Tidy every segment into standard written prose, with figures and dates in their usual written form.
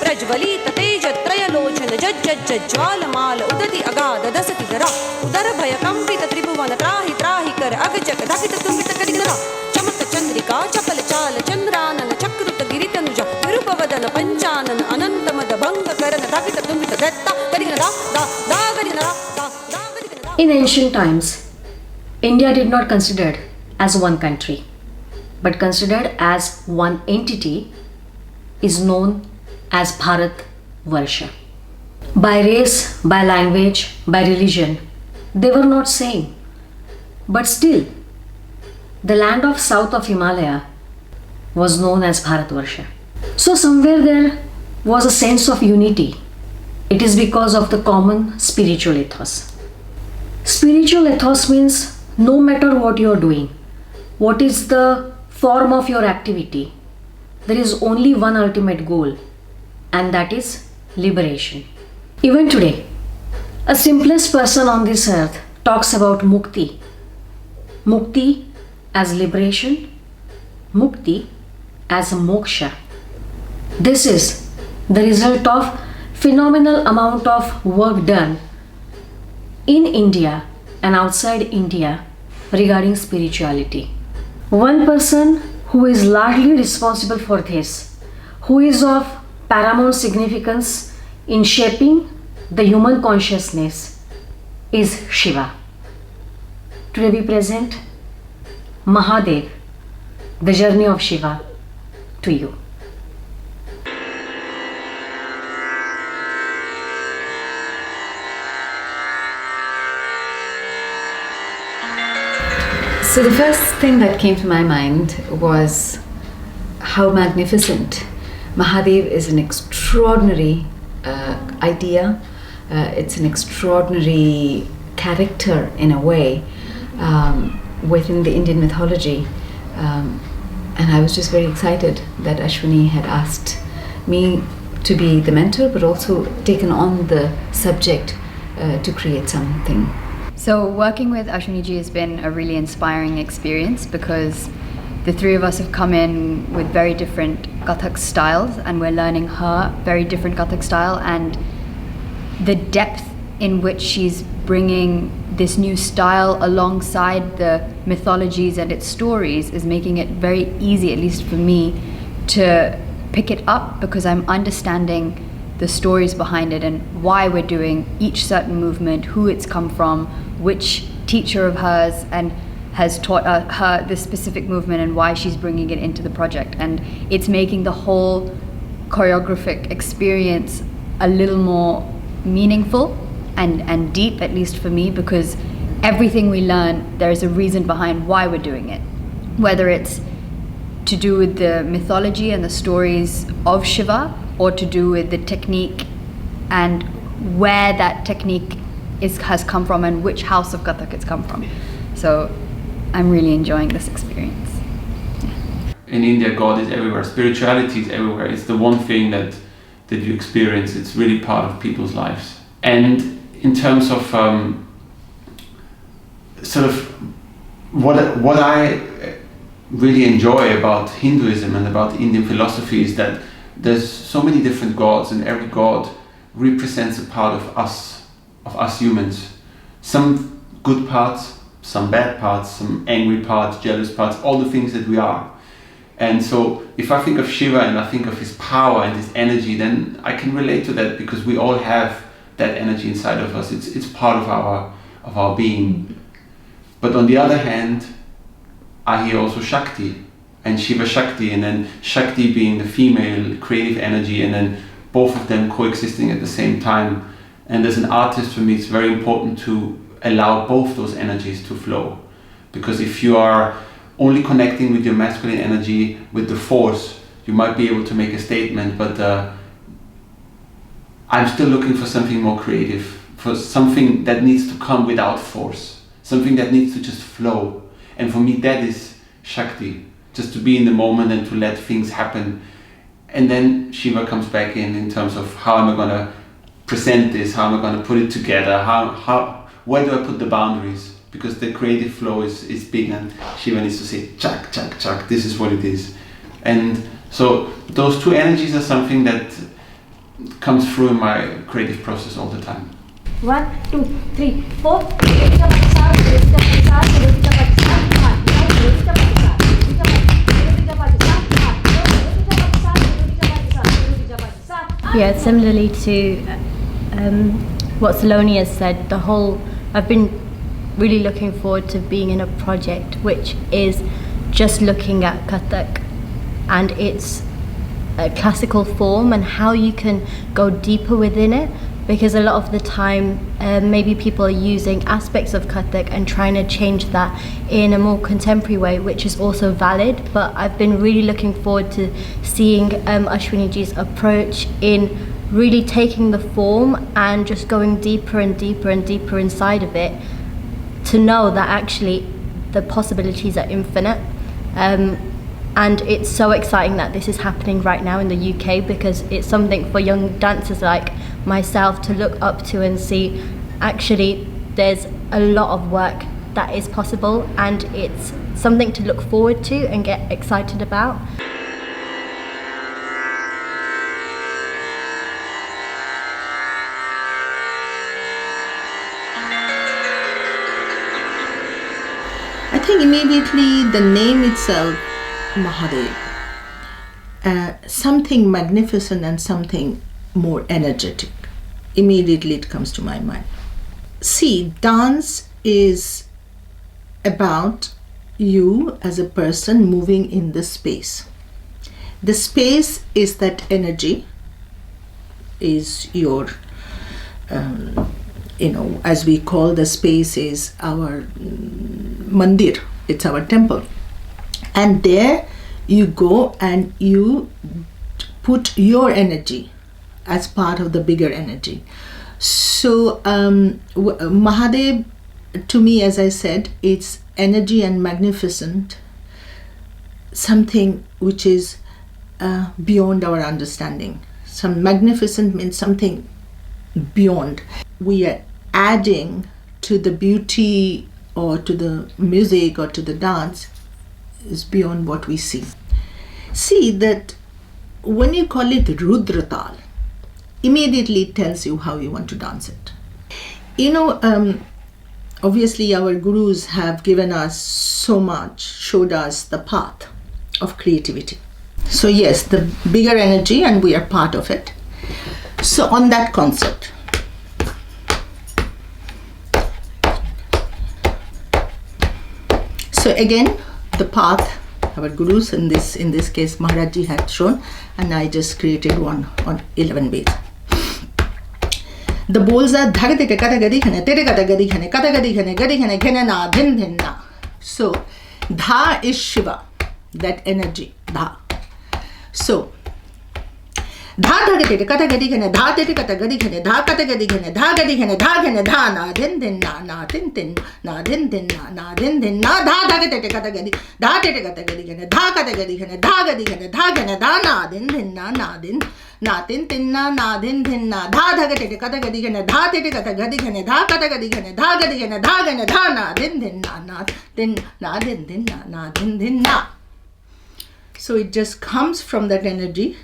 प्रज्वलित तेज त्रयलोचन ज्ज्वालमाल उदति अगाध दसति दरा उदर भय कंपित त्रिभुवन त्राहि त्राहि कर अगजक धकित तुम्बित करिगरा चमक चंद्रिका चपल चाल चंद्रानन चक्रुत गिरितनुज विरूपवदन पंचानन अनंत मद भंग करन धकित तुम्बित दत्ता करिगरा दा दा करिगरा दा दा करिगरा. In ancient times, India did not considered as one country, but considered as one entity is known as Bharat Varsha. By race, by language, by religion, they were not same. But still, the land of south of Himalaya was known as Bharat Varsha. So somewhere there was a sense of unity. It is because of the common spiritual ethos. Spiritual ethos means no matter what you are doing, what is the form of your activity, there is only one ultimate goal, and that is liberation. Even today, a simplest person on this earth talks about mukti. Mukti as liberation, mukti as moksha. This is the result of phenomenal amount of work done in India and outside India regarding spirituality. One person who is largely responsible for this, who is of paramount significance in shaping the human consciousness, is Shiva. Today we present Mahadev, the journey of Shiva, to you. So the first thing that came to my mind was how magnificent. Mahadev is an extraordinary idea. It's an extraordinary character in a way within the Indian mythology. And I was just very excited that Ashwini had asked me to be the mentor, but also taken on the subject to create something. So working with Ashwini ji has been a really inspiring experience because the three of us have come in with very different Kathak styles and we're learning her very different Kathak style, and the depth in which she's bringing this new style alongside the mythologies and its stories is making it very easy, at least for me, to pick it up because I'm understanding the stories behind it and why we're doing each certain movement, who it's come from, which teacher of hers and has taught her this specific movement and why she's bringing it into the project. And it's making the whole choreographic experience a little more meaningful and deep, at least for me, because everything we learn, there's a reason behind why we're doing it. Whether it's to do with the mythology and the stories of Shiva, or to do with the technique and where that technique has come from and which house of Kathak it's come from. So I'm really enjoying this experience. Yeah. In India, God is everywhere, spirituality is everywhere. It's the one thing that you experience. It's really part of people's lives. And in terms of sort of what I really enjoy about Hinduism and about Indian philosophy is that there's so many different gods, and every god represents a part of us humans. Some good parts, some bad parts, some angry parts, jealous parts, all the things that we are. And so if I think of Shiva and I think of his power and his energy, then I can relate to that because we all have that energy inside of us. It's part of our being. But on the other hand, I hear also Shakti and Shiva Shakti, and then Shakti being the female creative energy, and then both of them coexisting at the same time. And as an artist, for me, it's very important to allow both those energies to flow. Because if you are only connecting with your masculine energy, with the force, you might be able to make a statement, but I'm still looking for something more creative, for something that needs to come without force, something that needs to just flow. And for me, that is Shakti, just to be in the moment and to let things happen. And then Shiva comes back in terms of how am I going to present this, how am I going to put it together, where do I put the boundaries? Because the creative flow is big, and Shiva needs to say, chak, chak, chak, this is what it is. And So those two energies are something that comes through in my creative process all the time. 1, 2, 3, 4. Yeah, similarly to what Saloni has said, I've been really looking forward to being in a project which is just looking at Kathak and its classical form and how you can go deeper within it, because a lot of the time maybe people are using aspects of Kathak and trying to change that in a more contemporary way, which is also valid. But I've been really looking forward to seeing Ashwini ji's approach in really taking the form and just going deeper and deeper and deeper inside of it, to know that actually the possibilities are infinite. And it's so exciting that this is happening right now in the UK, because it's something for young dancers like myself to look up to and see actually there's a lot of work that is possible, and it's something to look forward to and get excited about. I think immediately the name itself, Mahadev, something magnificent and something more energetic. Immediately it comes to my mind. See, dance is about you as a person moving in the space. The space is that energy, is your, as we call the space is our mandir, it's our temple. And there you go and you put your energy as part of the bigger energy. So Mahadev, to me, as I said, it's energy and magnificent, something which is beyond our understanding. Some magnificent means something beyond. We are adding to the beauty or to the music or to the dance is beyond what we see. See that when you call it Rudratal, immediately it tells you how you want to dance it. Obviously our gurus have given us so much, showed us the path of creativity. So yes, the bigger energy, and we are part of it. So on that concept, so again, the path our gurus, in this case Maharaj Ji had shown, and I just created one on 11 beats. The bowls are dhagadi katagadi khane tere katagadi khane katagadi khane gadi khane khane na din din na. So dha is Shiva, that energy, dha. So dha dhagadi katagadi khane dha tere katagadi khane dha katagadi khane dha gadi khane dha khane dha na din din na din din na din din na din din na dha dhagadi katagadi dha tere katagadi khane dha katagadi khane dha gadi khane dha khane dha na din din na din na tin tin na din din na dha dhagadi katagadi khane dha tere katagadi khane dha katagadi khane dha gadi khane dha khane dha na din din na din na din din na din din na. So it just comes from that energy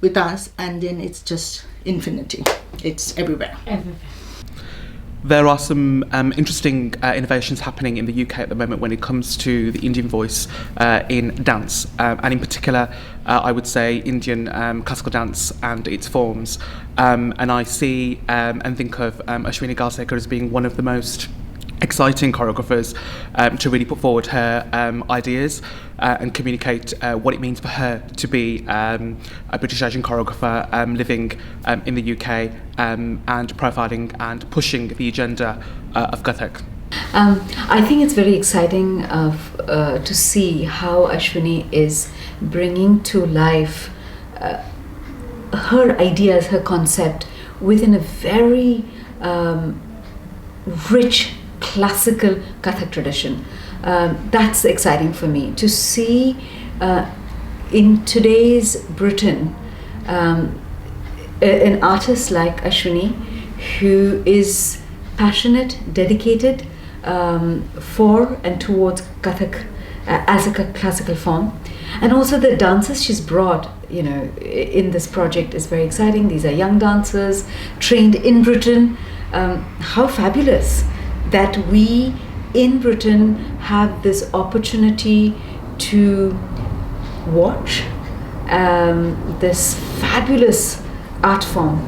with us, and then it's just infinity. It's everywhere. There are some interesting innovations happening in the UK at the moment when it comes to the Indian voice in dance, and in particular I would say Indian classical dance and its forms, and I see and think of Ashwini Kalsekar as being one of the most exciting choreographers to really put forward her ideas and communicate what it means for her to be a British Asian choreographer living in the UK and profiling and pushing the agenda of Kathak. I think it's very exciting to see how Ashwini is bringing to life her ideas, her concept within a very rich classical Kathak tradition. That's exciting for me to see in today's Britain an artist like Ashwini, who is passionate, dedicated for and towards Kathak as a classical form, And also the dancers she's brought, in this project is very exciting. These are young dancers trained in Britain. How fabulous that we in Britain have this opportunity to watch this fabulous art form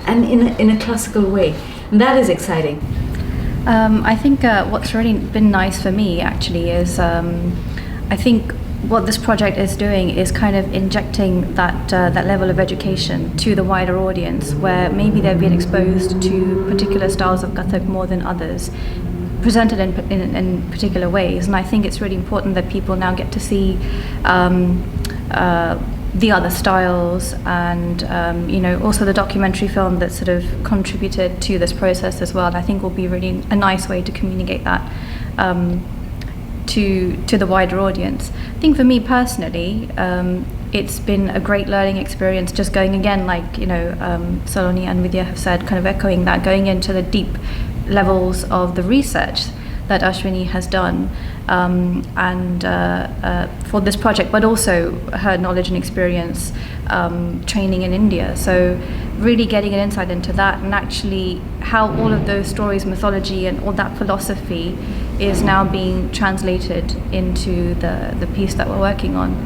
and in a classical way. And that is exciting. I think what's really been nice for me actually is I think what this project is doing is kind of injecting that level of education to the wider audience, where maybe they've been exposed to particular styles of Kathak more than others, presented in particular ways. And I think it's really important that people now get to see the other styles, and also the documentary film that sort of contributed to this process as well. And I think will be really a nice way to communicate that to the wider audience. I think for me personally, it's been a great learning experience, just going again, like Saloni and Vidya have said, kind of echoing that, going into the deep levels of the research that Ashwini has done for this project, but also her knowledge and experience training in India. So really getting an insight into that, and actually how all of those stories, mythology and all that philosophy is now being translated into the piece that we're working on.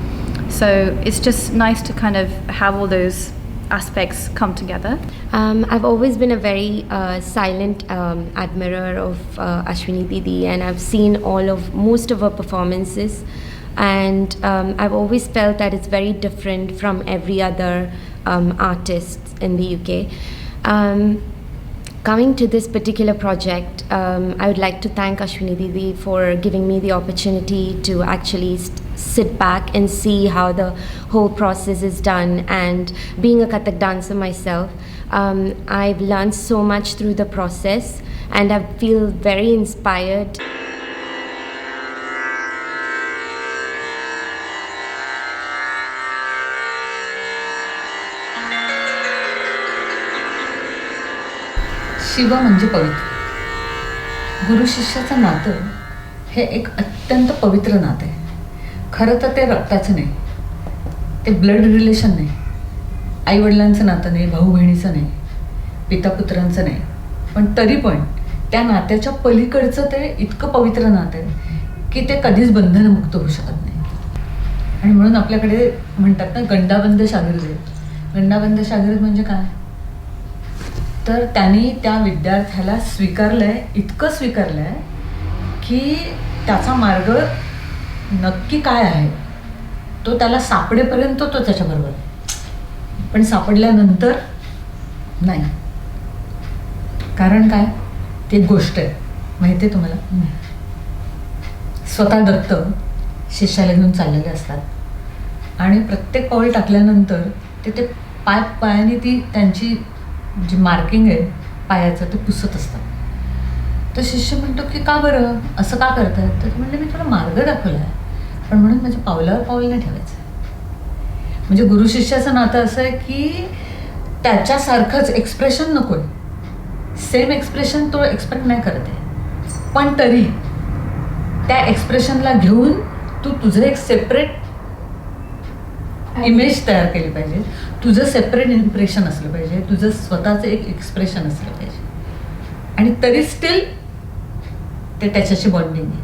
So it's just nice to kind of have all those aspects come together. I've always been a very silent admirer of Ashwini Didi, and I've seen most of her performances, and I've always felt that it's very different from every other artist in the UK. Coming to this particular project, I would like to thank Ashwini Didi for giving me the opportunity to actually sit back and see how the whole process is done. And being a Kathak dancer myself, I've learned so much through the process, and I feel very inspired. Shiva म्हणजे पवित्र. गुरु शिष्याचं नातं हे एक अत्यंत पवित्र नातं आहे. खरं तर ते रक्ताचं नाही, ते ब्लड रिलेशन नाही, आईवडिलांचं नातं नाही, भाऊ बहिणीचं नाही, पितापुत्रांचं नाही, पण तरी पण त्या नात्याच्या पलीकडचं ते इतकं पवित्र नातं आहे की ते कधीच बंधनमुक्त होऊ शकत नाही. आणि म्हणून आपल्याकडे म्हणतात ना, गंडाबंध शागिर्द. गंडाबंध शागिर्द म्हणजे काय? तर त्यांनी त्या विद्यार्थ्याला स्वीकारलंय, इतकं स्वीकारलंय की त्याचा मार्ग नक्की काय आहे तो त्याला सापडेपर्यंत तो त्याच्याबरोबर, पण सापडल्यानंतर नाही. कारण काय? ती एक गोष्ट आहे, माहिती आहे तुम्हाला? स्वतः दत्त शिष्याला घेऊन चाललेले असतात आणि प्रत्येक पाऊल टाकल्यानंतर ते पायाने ती त्यांची जी मार्किंग आहे पायाचं ते पुसत असतात. तर शिष्य म्हणतो की का बरं असं का करताय? तर म्हणले मी तुला मार्ग दाखवला आहे, पण म्हणून माझ्या पावलावर पाऊल नाही ठेवायचं. म्हणजे गुरु शिष्याचं नातं असं आहे की त्याच्यासारखंच एक्सप्रेशन नको आहे, सेम एक्सप्रेशन तो एक्सपेक्ट नाही करत आहे, पण तरी त्या एक्सप्रेशनला घेऊन तू तुझं एक सेपरेट इमेज तयार केली पाहिजे, तुझं सेपरेट इम्प्रेशन असलं पाहिजे, तुझं स्वतःचं एक एक्सप्रेशन असलं पाहिजे, आणि तरी स्टील ते त्याच्याशी बॉन्डिंग आहे.